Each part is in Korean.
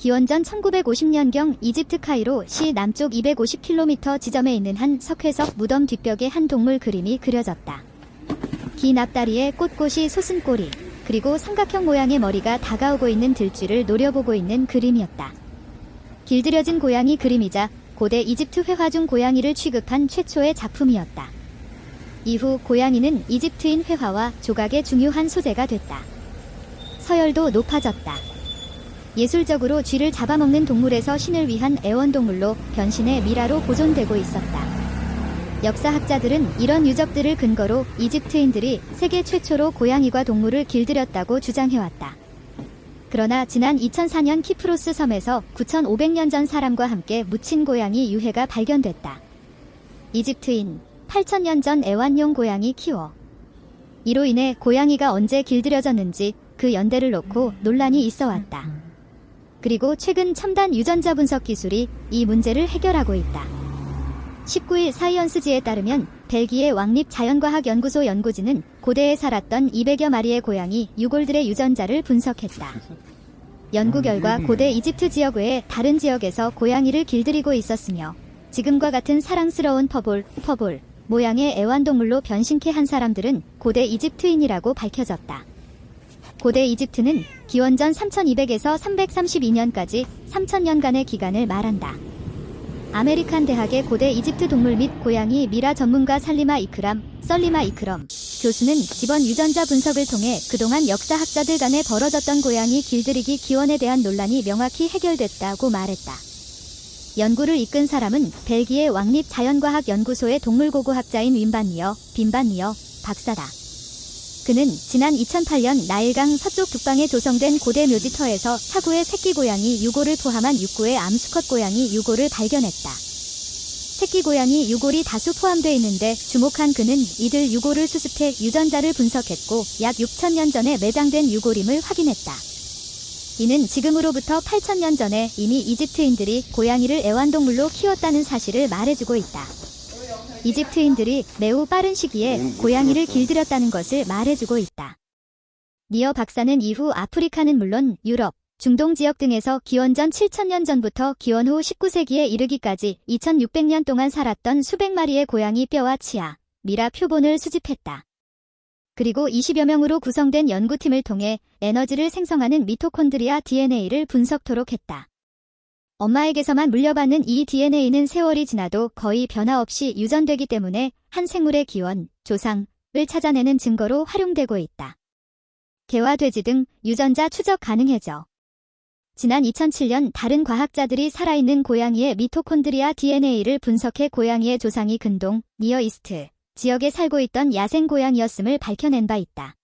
기원전 1950년경 이집트 카이로 시 남쪽 250km 지점에 있는 한 석회석 무덤 뒷벽에 한 동물 그림이 그려졌다. 긴 앞다리에 꼿꼿이 솟은 꼬리, 그리고 삼각형 모양의 머리가 다가오고 있는 들쥐를 노려보고 있는 그림이었다. 길들여진 고양이 그림이자 고대 이집트 회화 중 고양이를 취급한 최초의 작품이었다. 이후 고양이는 이집트인 회화와 조각의 중요한 소재가 됐다. 서열도 높아졌다. 예술적으로 쥐를 잡아먹는 동물에서 신을 위한 애원동물로 변신해 미라로 보존되고 있었다. 역사학자들은 이런 유적들을 근거로 이집트인들이 세계 최초로 고양이과 동물을 길들였다고 주장해왔다. 그러나 지난 2004년 키프로스 섬에서 9,500년 전 사람과 함께 묻힌 고양이 유해가 발견됐다. 이집트인 8,000년 전 애완용 고양이 키워. 이로 인해 고양이가 언제 길들여졌는지 그 연대를 놓고 논란이 있어왔다. 그리고 최근 첨단 유전자 분석 기술이 이 문제를 해결하고 있다. 19일 사이언스지에 따르면 벨기에 왕립자연과학연구소 연구진은 고대에 살았던 200여 마리의 고양이 유골들의 유전자를 분석했다. 연구 결과 고대 이집트 지역 외에 다른 지역에서 고양이를 길들이고 있었으며 지금과 같은 사랑스러운 퍼볼 모양의 애완동물로 변신케 한 사람들은 고대 이집트인이라고 밝혀졌다. 고대 이집트는 기원전 3200에서 332년까지 3000년간의 기간을 말한다. 아메리칸 대학의 고대 이집트 동물 및 고양이 미라 전문가 설리마 이크럼 교수는 집원 유전자 분석을 통해 그동안 역사학자들 간에 벌어졌던 고양이 길들이기 기원에 대한 논란이 명확히 해결됐다고 말했다. 연구를 이끈 사람은 벨기에 왕립자연과학연구소의 동물고고학자인 빈반니어 박사다. 그는 지난 2008년 나일강 서쪽 북방에 조성된 고대 묘지터에서 사구의 새끼 고양이 유골을 포함한 6구의 암수컷 고양이 유골을 발견했다. 새끼 고양이 유골이 다수 포함되어 있는데 주목한 그는 이들 유골을 수습해 유전자를 분석했고 약 6,000년 전에 매장된 유골임을 확인했다. 이는 지금으로부터 8,000년 전에 이미 이집트인들이 고양이를 애완동물로 키웠다는 사실을 말해주고 있다. 이집트인들이 매우 빠른 시기에 고양이를 길들였다는 것을 말해주고 있다. 니어 박사는 이후 아프리카는 물론 유럽, 중동 지역 등에서 기원전 7,000년 전부터 기원 후 19세기에 이르기까지 2,600년 동안 살았던 수백 마리의 고양이 뼈와 치아, 미라 표본을 수집했다. 그리고 20여 명으로 구성된 연구팀을 통해 에너지를 생성하는 미토콘드리아 DNA를 분석토록 했다. 엄마에게서만 물려받는 이 DNA는 세월이 지나도 거의 변화 없이 유전되기 때문에 한 생물의 기원, 조상을 찾아내는 증거로 활용되고 있다. 개와 돼지 등 유전자 추적 가능해져. 지난 2007년 다른 과학자들이 살아있는 고양이의 미토콘드리아 DNA를 분석해 고양이의 조상이 근동, 니어이스트 지역에 살고 있던 야생 고양이였음을 밝혀낸 바 있다.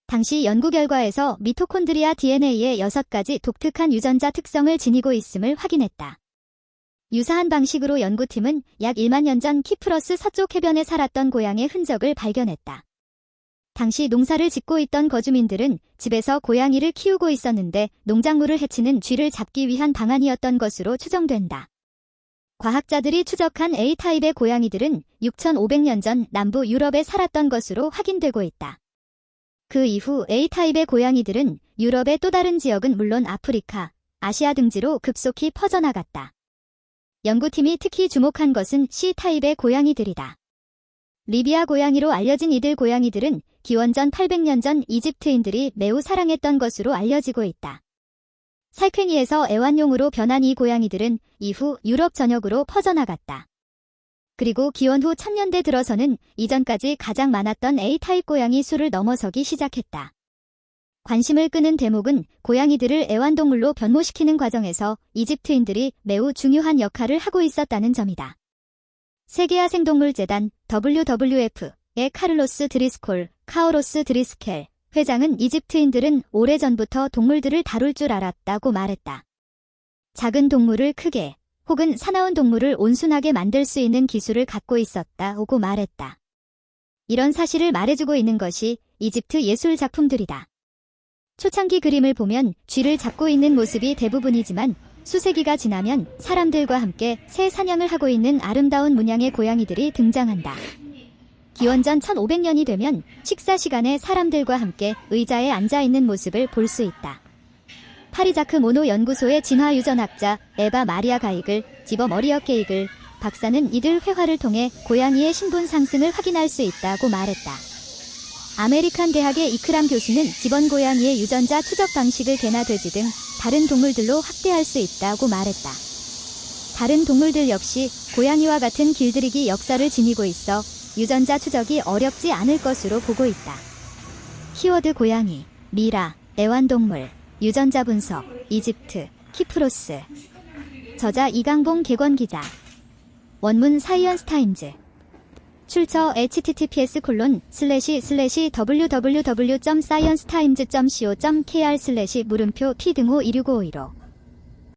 당시 연구 결과에서 미토콘드리아 DNA의 6가지 독특한 유전자 특성을 지니고 있음을 확인했다. 유사한 방식으로 연구팀은 약 1만 년 전 키프러스 서쪽 해변에 살았던 고양이의 흔적을 발견했다. 당시 농사를 짓고 있던 거주민들은 집에서 고양이를 키우고 있었는데 농작물을 해치는 쥐를 잡기 위한 방안이었던 것으로 추정된다. 과학자들이 추적한 A타입의 고양이들은 6,500년 전 남부 유럽에 살았던 것으로 확인되고 있다. 그 이후 A타입의 고양이들은 유럽의 또 다른 지역은 물론 아프리카, 아시아 등지로 급속히 퍼져나갔다. 연구팀이 특히 주목한 것은 C타입의 고양이들이다. 리비아 고양이로 알려진 이들 고양이들은 기원전 800년 전 이집트인들이 매우 사랑했던 것으로 알려지고 있다. 살쾡이에서 애완용으로 변한 이 고양이들은 이후 유럽 전역으로 퍼져나갔다. 그리고 기원 후 1000년대 들어서는 이전까지 가장 많았던 A타입 고양이 수를 넘어서기 시작했다. 관심을 끄는 대목은 고양이들을 애완동물로 변모시키는 과정에서 이집트인들이 매우 중요한 역할을 하고 있었다는 점이다. 세계야생동물재단 WWF의 카오로스 드리스켈 회장은 이집트인들은 오래전부터 동물들을 다룰 줄 알았다고 말했다. 작은 동물을 크게 혹은 사나운 동물을 온순하게 만들 수 있는 기술을 갖고 있었다고 말했다. 이런 사실을 말해주고 있는 것이 이집트 예술 작품들이다. 초창기 그림을 보면 쥐를 잡고 있는 모습이 대부분이지만 수세기가 지나면 사람들과 함께 새 사냥을 하고 있는 아름다운 문양의 고양이들이 등장한다. 기원전 1500년이 되면 식사 시간에 사람들과 함께 의자에 앉아 있는 모습을 볼 수 있다. 파리자크 모노 연구소의 진화 유전학자 에바 마리아 가이글, 지버 머리어 게이글 박사는 이들 회화를 통해 고양이의 신분 상승을 확인할 수 있다고 말했다. 아메리칸 대학의 이크람 교수는 집원 고양이의 유전자 추적 방식을 개나 돼지 등 다른 동물들로 확대할 수 있다고 말했다. 다른 동물들 역시 고양이와 같은 길들이기 역사를 지니고 있어 유전자 추적이 어렵지 않을 것으로 보고 있다. 키워드 고양이, 미라, 애완동물, 유전자 분석, 이집트, 키프로스. 저자 이강봉 객원 기자. 원문 사이언스 타임즈. 출처 https://www.sciencetimes.co.kr/물음표 p 등호 26552로